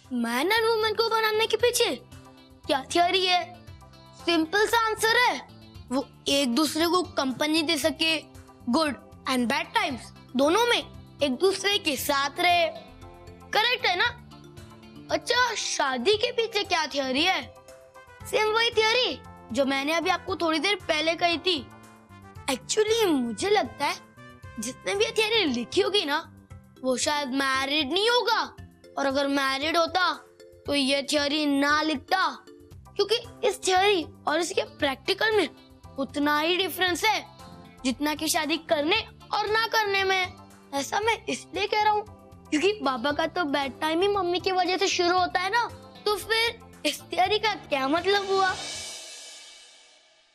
Man and woman को बनाने के पीछे क्या थियोरी है? सिंपल सा आंसर है, वो एक दूसरे को कंपनी दे सके, गुड एंड बैड टाइम्स दोनों में एक दूसरे के साथ रहे। करेक्ट है ना? अच्छा, शादी के पीछे क्या थियोरी है? सेम वही थियोरी जो मैंने अभी आपको थोड़ी देर पहले कही थी। एक्चुअली मुझे लगता है जिसने भी ये थियोरी लिखी होगी ना, वो शायद मैरिड नहीं होगा, और अगर मैरिड होता तो ये थियोरी ना लिखता, क्योंकि इस थियोरी और इसके प्रैक्टिकल में उतना ही डिफरेंस है जितना कि शादी करने और ना करने में। ऐसा मैं इसलिए कह रहा हूँ क्योंकि बाबा का तो बैड टाइम ही मम्मी की वजह से शुरू होता है ना, तो फिर इस थियोरी का क्या मतलब हुआ?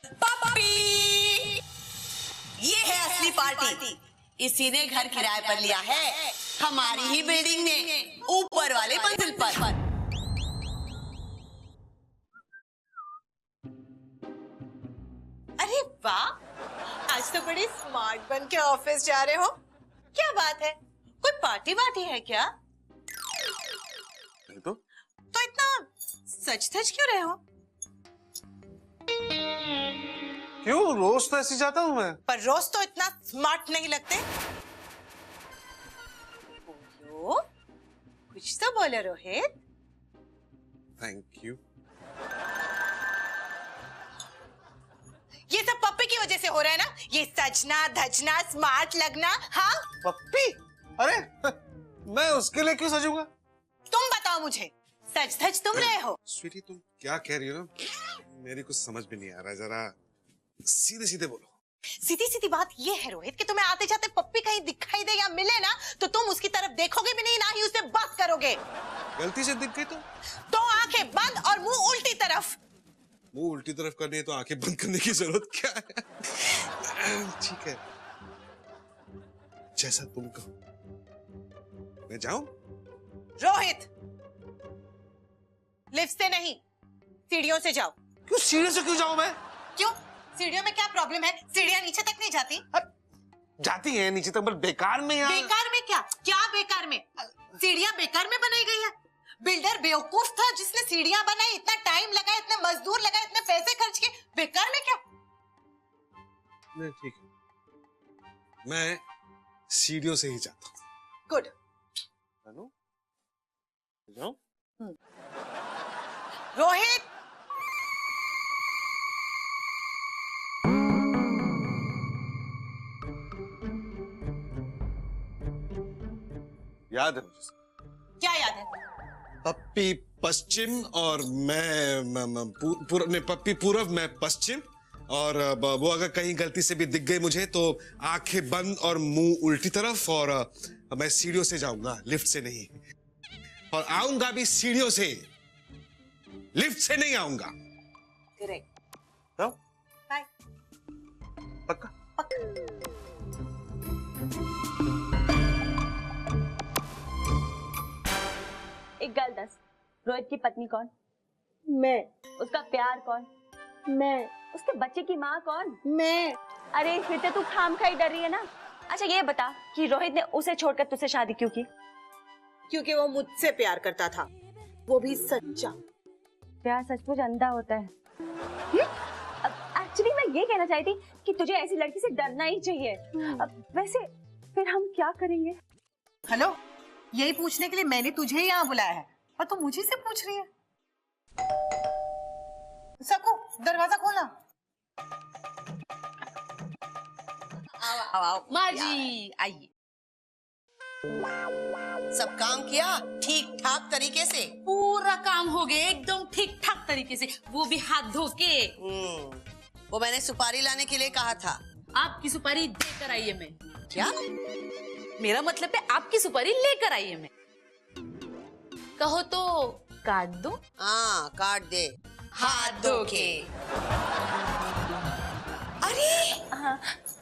पप्पी, ये है असली पार्टी। इसी ने घर किराए पर लिया है, हमारी ही बिल्डिंग में, ऊपर वाले मंजिल पर। अरे वाह, आज तो बड़े स्मार्ट बन के ऑफिस जा रहे हो। क्या बात है, कोई पार्टी वार्टी है क्या? तो इतना सच धज क्यों रहे हो? क्यों, रोज तो ऐसे जाता हूँ मैं। पर रोज तो इतना स्मार्ट नहीं लगते। बोलो, कुछ तो बोलो रोहित। Thank you. ये सब पप्पी की वजह से हो रहा है ना, ये सजना धजना स्मार्ट लगना। हाँ पप्पी? अरे मैं उसके लिए क्यों सजूंगा? तुम बताओ मुझे, सच धज तुम रहे हो। स्वीटी तुम क्या कह रही हो ना, मेरी कुछ समझ में नहीं आ रहा है, जरा सीधे सीधे बोलो। सीधी सीधी बात ये है रोहित कि तुम्हें आते जाते पप्पी कहीं दिखाई दे या मिले ना, तो तुम उसकी तरफ देखोगे भी नहीं, ना ही उससे बात करोगे। गलती से दिख गई तो आंखें बंद और मुंह उल्टी तरफ। मुंह उल्टी तरफ करनी है तो आंखें बंद करने की जरूरत क्या है? ठीक है, जैसा तुम कहो। मैं जाऊं? रोहित, लिफ्ट से नहीं, सीढ़ियों से जाओ। क्यों सीढ़ियों से क्यों जाऊं मैं? क्यों, सीढ़ियों में क्या प्रॉब्लम है? सीढ़ियां नीचे तक नहीं जाती? जाती हैं नीचे तक, पर बेकार में यार। बेकार में क्या? क्या बेकार में? सीढ़ियां बेकार में बनाई गई है? बिल्डर बेवकूफ था जिसने सीढ़ियां बनाई, इतना टाइम लगा, इतने मजदूर लगा, इतने पैसे खर्च किए, बेकार में क्या? नहीं ठीक है, मैं सीढ़ियों से ही जाता हूँ। गुड। जाऊं? रोहित, याद है मुझे। क्या याद है? पप्पी पश्चिम और मैं पप्पी पूर्व, मैं पश्चिम, और वो अगर कहीं गलती से भी दिख गई मुझे तो आंखें बंद और मुंह उल्टी तरफ, और मैं सीढ़ियों से जाऊंगा, लिफ्ट से नहीं, और आऊंगा भी सीढ़ियों से, लिफ्ट से नहीं आऊंगा। करेक्ट। बाय। पक्का? एक गल दस, रोहित की पत्नी कौन? मैं। उसका प्यार कौन? मैं। उसके बच्चे की माँ कौन? मैं। अरे फिर तो तू खामखाई डर रही है ना। अच्छा ये बता कि रोहित ने उसे छोड़कर तुझसे शादी क्यों की? क्योंकि वो मुझसे प्यार करता था, वो भी सच्चा। प्यार सचमुच अंधा होता है। एक्चुअली मैं ये कहना चाहती थी कि तुझे ऐसी लड़की से डरना ही चाहिए। वैसे फिर हम क्या करेंगे? हेलो, यही पूछने के लिए मैंने तुझे यहाँ बुलाया है और तू मुझे से पूछ रही है। सबको दरवाजा खोलना। आओ आओ माँ जी आइए। सब काम किया ठीक ठाक तरीके से? पूरा काम हो गया एकदम ठीक ठाक तरीके से, वो भी हाथ धो के। वो मैंने सुपारी लाने के लिए कहा था। आपकी सुपारी देकर आई है मैं। क्या? मेरा मतलब है आपकी सुपारी लेकर आई है मैं। कहो तो काट दो। हाँ काट दे, हाथ धो के। अरे हाँ।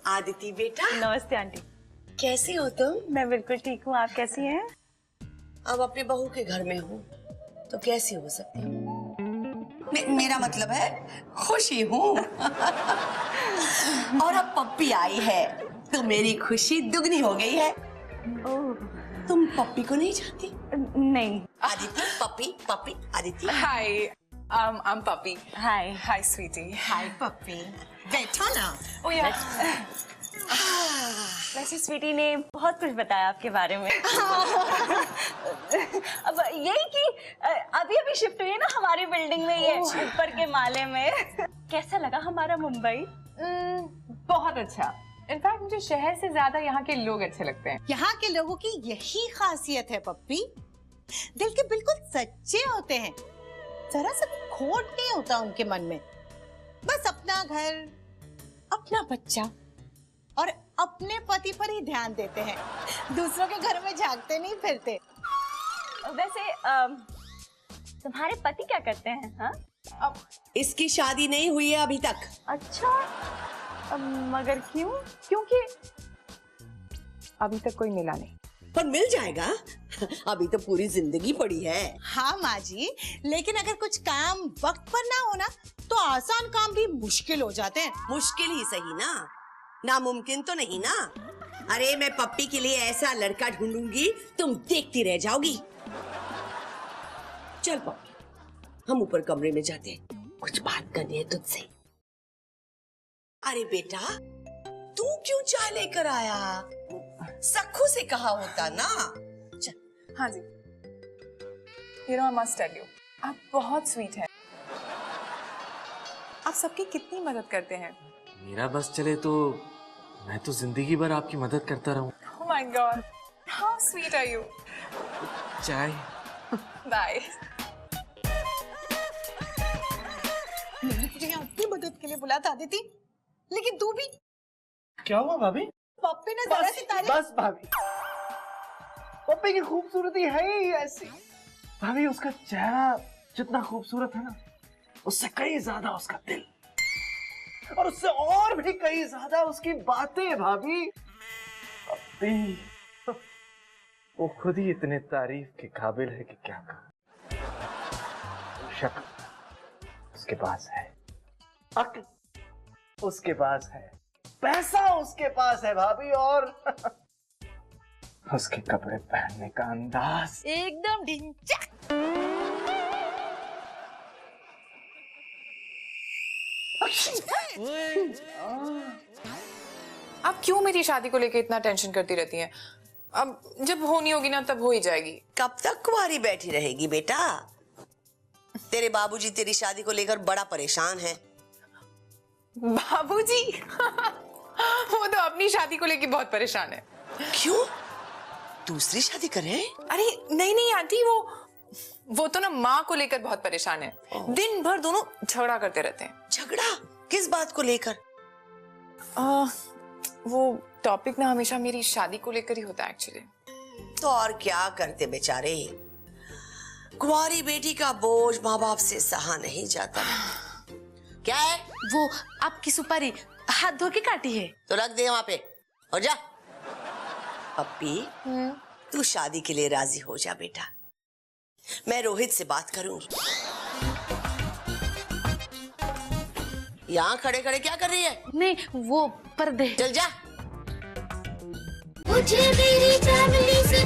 आदिति बेटा, नमस्ते आंटी। कैसी हो तुम? मैं बिल्कुल ठीक हूँ, आप कैसी हैं? अब अपने बहू के घर में हूँ तो कैसी हो सकती हूँ? मेरा मतलब है खुशी हूँ। और अब पप्पी आई है तो मेरी खुशी दुगनी हो गई है। तुम पप्पी को नहीं जानती? नहीं। आदिति, पप्पी पप्पी Aditi. Hi, I'm Puppy. Hi. Hi, sweetie. हाय पप्पी, बैठो ना। Oh yeah. वैसे स्वीटी ने बहुत कुछ बताया आपके बारे में। अब यही कि अभी अभी शिफ्ट हुई है ना हमारी बिल्डिंग में, ये ऊपर के माले में। कैसा लगा हमारा मुंबई? बहुत अच्छा। इनफैक्ट मुझे शहर से ज्यादा यहाँ के लोग अच्छे लगते हैं। यहाँ के लोगों की यही खासियत है पप्पी, दिल के बिल्कुल सच्चे होते हैं, जरा सा भी खोट नहीं होता उनके मन में। बस अपना घर, अपना बच्चा और अपने पति पर ही ध्यान देते हैं, दूसरों के घर में झांकते नहीं फिरते। वैसे तुम्हारे पति क्या करते हैं? हाँ, इसकी शादी नहीं हुई है अभी तक। अच्छा, मगर क्यों? क्योंकि अभी तक कोई मिला नहीं। पर मिल जाएगा, अभी तो पूरी जिंदगी पड़ी है। हाँ माँ जी, लेकिन अगर कुछ काम वक्त पर ना होना तो आसान काम भी मुश्किल हो जाते हैं। मुश्किल ही सही ना, नामुमकिन तो नहीं ना। अरे मैं पप्पी के लिए ऐसा लड़का ढूंढूंगी, तुम देखती रह जाओगी। चल पप्पी, हम ऊपर कमरे में जाते हैं, कुछ बात करनी है तुझसे। अरे बेटा, तू क्यों चाय लेकर आया? सखू से कहा होता ना। चल। हाँ जी। You know, I must tell you, आप बहुत स्वीट हैं। आप सबकी कितनी मदद करते हैं। मेरा बस चले तो मैं तो जिंदगी भर आपकी मदद करता रहूं। Oh my God, how sweet are you? चाय। Bye. मैंने तुझे यहाँ अपनी मदद के लिए बुलाया था आदिति, लेकिन तू भी। क्या हुआ भाभी? पप्पी ने जरा सी तारीफ। बस भाभी, पप्पी की खूबसूरती है ही ऐसी। भाभी, उसका चेहरा जितना खूबसूरत है ना, उससे कई ज्यादा उसका दिल, और उससे और भी कई ज्यादा उसकी बातें। भाभी, पप्पी वो खुद ही इतने तारीफ के काबिल है कि क्या कहूं। शक्ल उसके पास है, अक्ल उसके पास है, पैसा उसके पास है भाभी, और उसके कपड़े पहनने का अंदाज एकदम ढिंचैक। आप क्यों मेरी शादी को लेकर इतना टेंशन करती रहती हैं? अब जब होनी होगी ना तब हो ही जाएगी। कब तक कुंवारी बैठी रहेगी बेटा? तेरे बाबूजी तेरी शादी को लेकर बड़ा परेशान है। बाबूजी? वो तो अपनी शादी को लेकर बहुत परेशान है। क्यों? दूसरी शादी कर रहे हैं? अरे नहीं नहीं आंटी, वो तो ना माँ को लेकर बहुत परेशान है। दिन भर दोनों झगड़ा करते रहते हैं। झगड़ा किस बात को लेकर? वो टॉपिक ना हमेशा मेरी शादी को लेकर ही होता है एक्चुअली। तो और क्या करते बेचारे, कुंवारी बेटी का बोझ माँ बाप से सहा नहीं जाता। क्या है वो? आपकी सुपारी हाथ धो के काटी है। तो रख दे वहां पे और जा। पप्पी, तू शादी के लिए राजी हो जा बेटा, मैं रोहित से बात करूंगी। यहाँ खड़े खड़े क्या कर रही है? नहीं, वो पर्दे। चल जा। मुझे मेरी फैमिली से